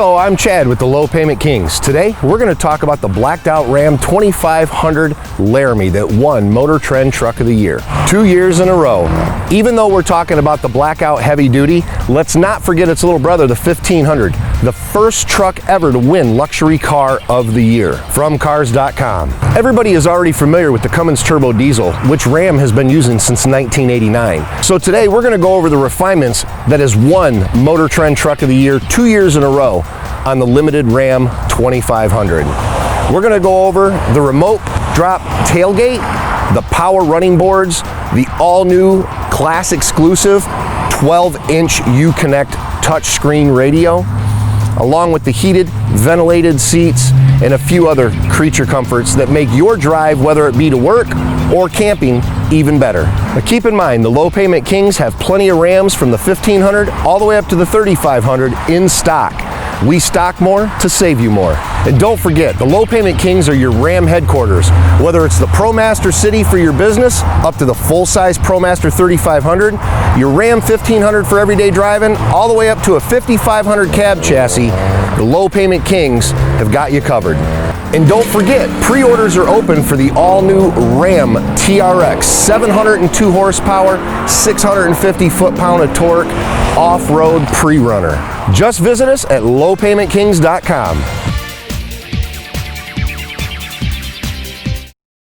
Hello, I'm Chad with the Low Payment Kings. Today, we're going to talk about the blacked out Ram 2500 Laramie that won Motor Trend Truck of the Year 2 years in a row. Even though we're talking about the blackout heavy duty, let's not forget its little brother, the 1500, the first truck ever to win Luxury Car of the Year from Cars.com. Everybody is already familiar with the Cummins Turbo Diesel, which Ram has been using since 1989. So today, we're going to go over the refinements that has won Motor Trend Truck of the Year 2 years in a row on the limited Ram 2500. We're going to go over the remote drop tailgate, the power running boards, the all-new class exclusive 12-inch Uconnect touchscreen radio, along with the heated, ventilated seats and a few other creature comforts that make your drive, whether it be to work or camping, even better. Now keep in mind, the Low Payment Kings have plenty of Rams from the 1500 all the way up to the 3500 in stock. We stock more to save you more. And don't forget, the Low Payment Kings are your Ram headquarters. Whether it's the ProMaster City for your business, up to the full-size ProMaster 3500, your Ram 1500 for everyday driving, all the way up to a 5500 cab chassis, the Low Payment Kings have got you covered. And don't forget, pre-orders are open for the all-new Ram TRX, 702 horsepower, 650 foot-pound of torque, off-road pre-runner. Just visit us at lowpaymentkings.com.